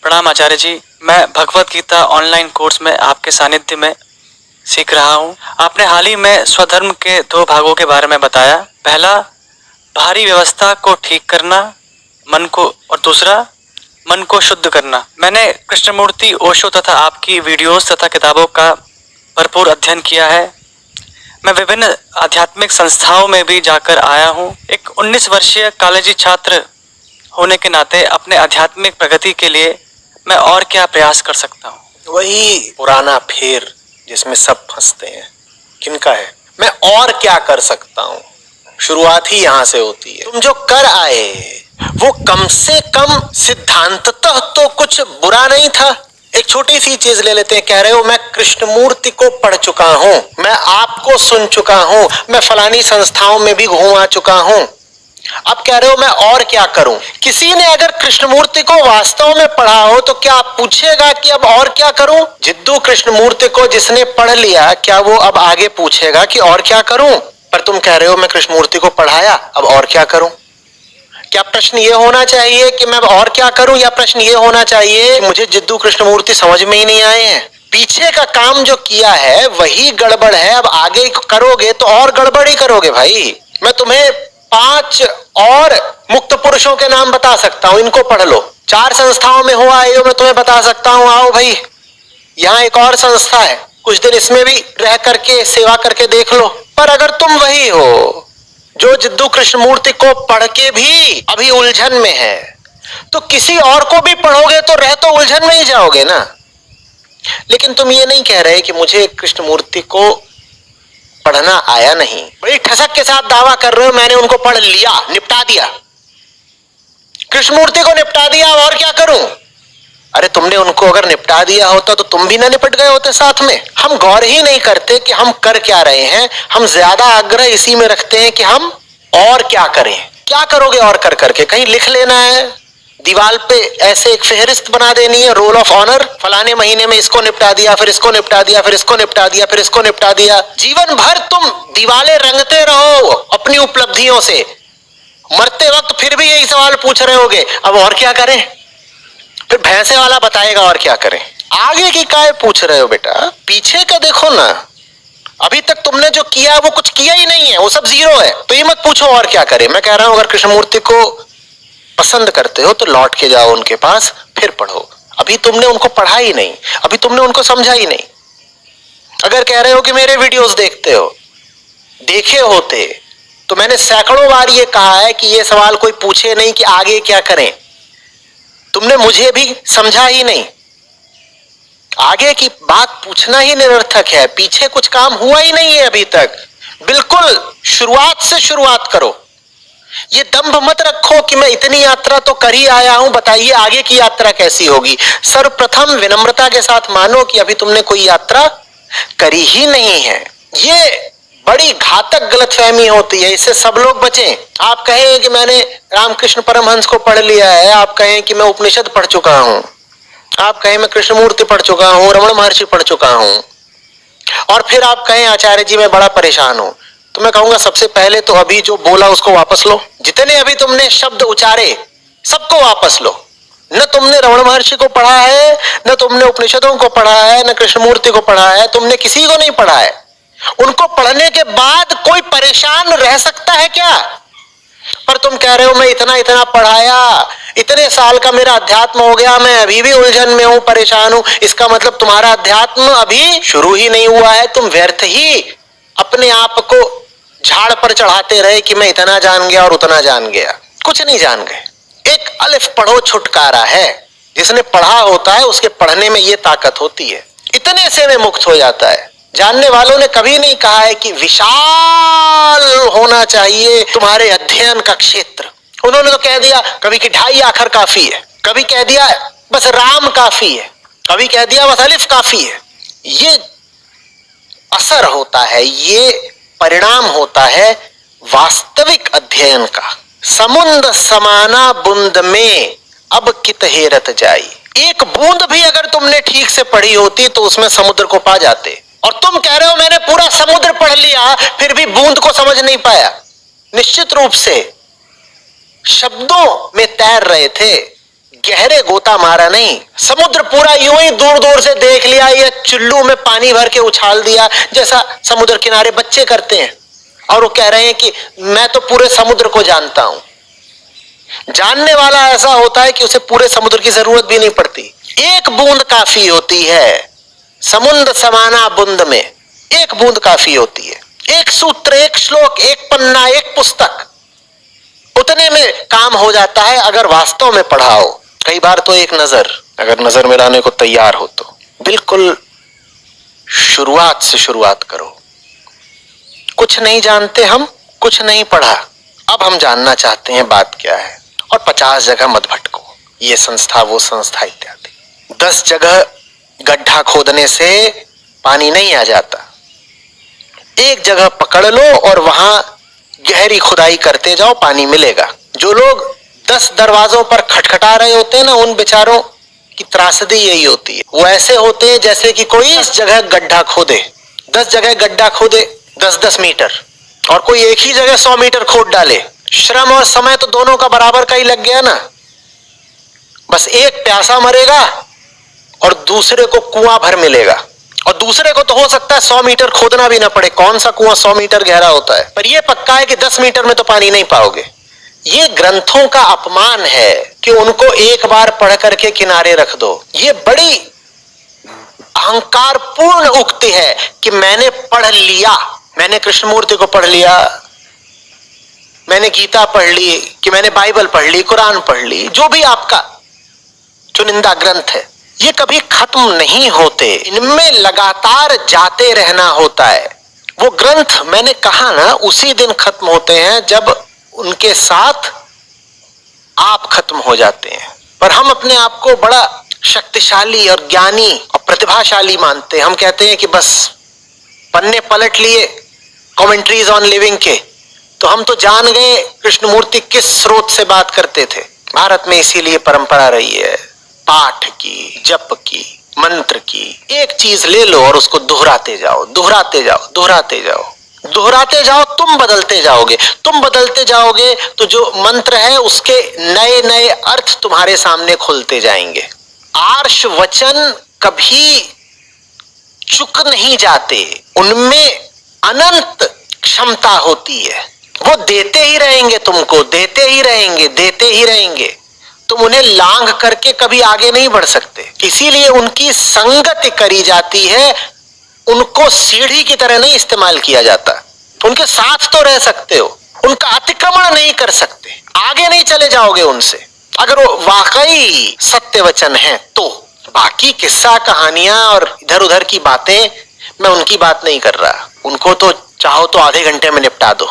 प्रणाम आचार्य जी। मैं Bhagavad Gita online course में आपके सानिध्य में सीख रहा हूँ। आपने हाल ही में स्वधर्म के 2 भागों के बारे में बताया। पहला, भारी व्यवस्था को ठीक करना मन को, और दूसरा, मन को शुद्ध करना। मैंने कृष्णमूर्ति ओशो तथा आपकी वीडियोस तथा किताबों का भरपूर अध्ययन किया है। मैं विभिन्न आध्यात्मिक संस्थाओं में भी जाकर आया हूँ। एक 19 वर्षीय कॉलेजी छात्र होने के नाते अपने आध्यात्मिक प्रगति के लिए मैं और क्या प्रयास कर सकता हूँ? वही पुराना फेर जिसमें सब फंसते हैं। किनका है? मैं और क्या कर सकता हूँ। शुरुआत ही यहां से होती है। तुम जो कर आए वो कम से कम सिद्धांततः तो कुछ बुरा नहीं था। एक छोटी सी चीज ले लेते हैं। कह रहे हो मैं कृष्णमूर्ति को पढ़ चुका हूं, मैं आपको सुन चुका हूं, मैं फलानी संस्थाओं में भी घूम आ चुका हूं। अब कह रहे हो मैं और क्या करूं। किसी ने अगर कृष्णमूर्ति को वास्तव में पढ़ा हो तो क्या आप पूछेगा कि अब और क्या करूं? जिद्दू कृष्णमूर्ति को जिसने पढ़ लिया, क्या वो अब आगे पूछेगा कि और क्या करूं? पर तुम कह रहे हो मैं कृष्णमूर्ति को पढ़ाया, अब और क्या करूं? क्या प्रश्न ये होना चाहिए कि मैं और क्या करूं, या प्रश्न ये होना चाहिए कि मुझे जिद्दू कृष्णमूर्ति समझ में ही नहीं आए हैं? पीछे का काम जो किया है वही गड़बड़ है। अब आगे करोगे तो और गड़बड़ ही करोगे भाई। मैं तुम्हें 5 और मुक्त पुरुषों के नाम बता सकता हूं, इनको पढ़ लो। 4 संस्थाओं में हो आए हो, मैं तुम्हें बता सकता हूं, आओ भाई यहाँ एक और संस्था है, कुछ दिन इसमें भी रह करके सेवा करके देख लो। पर अगर तुम वही हो जो जिद्दू कृष्णमूर्ति को पढ़ के भी अभी उलझन में है, तो किसी और को भी पढ़ोगे तो रह तो उलझन में ही जाओगे ना। लेकिन तुम ये नहीं कह रहे कि मुझे कृष्णमूर्ति को पढ़ना आया नहीं। बड़ी ठसक के साथ दावा कर रहे हो मैंने उनको पढ़ लिया, निपटा दिया, कृष्णमूर्ति को निपटा दिया, और क्या करूं? अरे तुमने उनको अगर निपटा दिया होता तो तुम भी ना निपट गए होते साथ में। हम गौर ही नहीं करते कि हम कर क्या रहे हैं। हम ज्यादा आग्रह इसी में रखते हैं कि हम और क्या करें। क्या करोगे और कर करके? कहीं लिख लेना है दीवार पे, ऐसे एक फेहरिस्त बना देनी है, रोल ऑफ ऑनर, फलाने महीने में इसको निपटा दिया, फिर इसको निपटा दिया, फिर इसको निपटा दिया, फिर इसको निपटा दिया। जीवन भर तुम दीवालें रंगते रहो अपनी उपलब्धियों से, मरते वक्त फिर भी यही सवाल पूछ रहे होगे अब और क्या करें। फिर भैंसे वाला बताएगा और क्या करें। आगे की काय पूछ रहे हो बेटा, पीछे का देखो ना। अभी तक तुमने जो किया वो कुछ किया ही नहीं है, वो सब जीरो है। तो ये मत पूछो और क्या करें। मैं कह रहा हूं अगर कृष्णमूर्ति को पसंद करते हो तो लौट के जाओ उनके पास, फिर पढ़ो। अभी तुमने उनको पढ़ा ही नहीं, अभी तुमने उनको समझा ही नहीं। अगर कह रहे हो कि मेरे वीडियोस देखते हो, देखे होते तो मैंने सैकड़ों बार ये कहा है कि ये सवाल कोई पूछे नहीं कि आगे क्या करें। तुमने मुझे भी समझा ही नहीं। आगे की बात पूछना ही निरर्थक है, पीछे कुछ काम हुआ ही नहीं है अभी तक। बिल्कुल शुरुआत से शुरुआत करो। ये दंभ मत रखो कि मैं इतनी यात्रा तो कर ही आया हूं, बताइए आगे की यात्रा कैसी होगी। सर्वप्रथम विनम्रता के साथ मानो कि अभी तुमने कोई यात्रा करी ही नहीं है। ये बड़ी घातक गलतफहमी होती है, इससे सब लोग बचें। आप कहें कि मैंने रामकृष्ण परमहंस को पढ़ लिया है, आप कहें कि मैं उपनिषद पढ़ चुका हूं, आप कहें मैं कृष्णमूर्ति पढ़ चुका हूं, रमण महर्षि पढ़ चुका हूं, और फिर आप कहें आचार्य जी मैं बड़ा परेशान हूं, तो मैं कहूंगा सबसे पहले तो अभी जो बोला उसको वापस लो। जितने अभी तुमने शब्द उचारे सबको वापस लो। न तुमने रमण महर्षि को पढ़ा है, न तुमने उपनिषदों को पढ़ा है, न कृष्णमूर्ति को पढ़ा है, तुमने किसी को नहीं पढ़ा है। उनको पढ़ने के बाद कोई परेशान रह सकता है क्या? पर तुम कह रहे हो मैं इतना इतना पढ़ाया, इतने साल का मेरा अध्यात्म हो गया, मैं अभी भी उलझन में हूं, परेशान हूं। इसका मतलब तुम्हारा अध्यात्म अभी शुरू ही नहीं हुआ है। तुम व्यर्थ ही अपने आप को झाड़ पर चढ़ाते रहे कि मैं इतना जान गया और उतना जान गया। कुछ नहीं जान गए। एक अलिफ पढ़ो छुटकारा है। जिसने पढ़ा होता है उसके पढ़ने में ये ताकत होती है, इतने से में मुक्त हो जाता है। जानने वालों ने कभी नहीं कहा है कि विशाल होना चाहिए तुम्हारे अध्ययन का क्षेत्र। उन्होंने तो कह दिया कभी कि 2.5 आखर काफी है, कभी कह दिया बस राम काफी है, कभी कह दिया बस अलिफ काफी है। ये असर होता है, ये परिणाम होता है वास्तविक अध्ययन का। समुद्र समाना बूंद में अब कित हेरत जाई। एक बूंद भी अगर तुमने ठीक से पढ़ी होती तो उसमें समुद्र को पा जाते। और तुम कह रहे हो मैंने पूरा समुद्र पढ़ लिया फिर भी बूंद को समझ नहीं पाया। निश्चित रूप से शब्दों में तैर रहे थे, गहरे गोता मारा नहीं, समुद्र पूरा यूं ही दूर दूर से देख लिया या चुल्लू में पानी भर के उछाल दिया, जैसा समुद्र किनारे बच्चे करते हैं। और वो कह रहे हैं कि मैं तो पूरे समुद्र को जानता हूं। जानने वाला ऐसा होता है कि उसे पूरे समुद्र की जरूरत भी नहीं पड़ती, एक बूंद काफी होती है। समुद्र समाना बूंद में एक बूंद काफी होती है। एक सूत्र, एक श्लोक, एक पन्ना, एक पुस्तक, उतने में काम हो जाता है अगर वास्तव में पढ़ा हो। कई बार तो एक नजर, अगर नजर मिलाने को तैयार हो तो बिल्कुल शुरुआत से शुरुआत करो। कुछ नहीं जानते हम, कुछ नहीं पढ़ा, अब हम जानना चाहते हैं बात क्या है, और 50 जगह मत भटको, ये संस्था वो संस्था इत्यादि। 10 जगह गड्ढा खोदने से पानी नहीं आ जाता। एक जगह पकड़ लो और वहां गहरी खुदाई करते जाओ, पानी मिलेगा। जो लोग 10 दरवाजों पर खटखटा रहे होते हैं ना, उन बेचारों की त्रासदी यही होती है। वो ऐसे होते हैं जैसे कि कोई 10 जगह गड्ढा खोदे, 10 जगह गड्ढा खोदे 10-10 मीटर, और कोई एक ही जगह 100 मीटर खोद डाले। श्रम और समय तो दोनों का बराबर का ही लग गया ना। बस एक प्यासा मरेगा और दूसरे को कुआं भर मिलेगा, और दूसरे को तो हो सकता है 100 मीटर खोदना भी ना पड़े। कौन सा कुआं 100 मीटर गहरा होता है, पर यह पक्का है कि 10 मीटर में तो पानी नहीं पाओगे। ये ग्रंथों का अपमान है कि उनको एक बार पढ़ करके किनारे रख दो। ये बड़ी अहंकारपूर्ण उक्ति है कि मैंने पढ़ लिया, मैंने कृष्णमूर्ति को पढ़ लिया, मैंने गीता पढ़ ली, कि मैंने बाइबल पढ़ ली, कुरान पढ़ ली, जो भी आपका चुनिंदा ग्रंथ है। ये कभी खत्म नहीं होते, इनमें लगातार जाते रहना होता है। वो ग्रंथ मैंने कहा ना, उसी दिन खत्म होते हैं जब उनके साथ आप खत्म हो जाते हैं। पर हम अपने आप को बड़ा शक्तिशाली और ज्ञानी और प्रतिभाशाली मानते हैं। हम कहते हैं कि बस पन्ने पलट लिए कमेंट्रीज ऑन लिविंग के, तो हम तो जान गए कृष्णमूर्ति किस स्रोत से बात करते थे। भारत में इसीलिए परंपरा रही है पाठ की, जप की, मंत्र की। एक चीज ले लो और उसको दोहराते जाओ, दोहराते जाओ, दोहराते जाओ, दोहराते जाओ। तुम बदलते जाओगे, तुम बदलते जाओगे तो जो मंत्र है उसके नए नए अर्थ तुम्हारे सामने खुलते जाएंगे। आर्ष वचन कभी चुक नहीं जाते, उनमें अनंत क्षमता होती है। वो देते ही रहेंगे, तुमको देते ही रहेंगे, देते ही रहेंगे। तुम उन्हें लांघ करके कभी आगे नहीं बढ़ सकते। इसीलिए उनकी संगति करी जाती है, उनको सीढ़ी की तरह नहीं इस्तेमाल किया जाता। उनके साथ तो रह सकते हो, उनका अतिक्रमण नहीं कर सकते, आगे नहीं चले जाओगे उनसे, अगर वो वाकई सत्य वचन है तो। बाकी किस्सा कहानियां और इधर उधर की बातें, मैं उनकी बात नहीं कर रहा। उनको तो चाहो तो आधे घंटे में निपटा दो।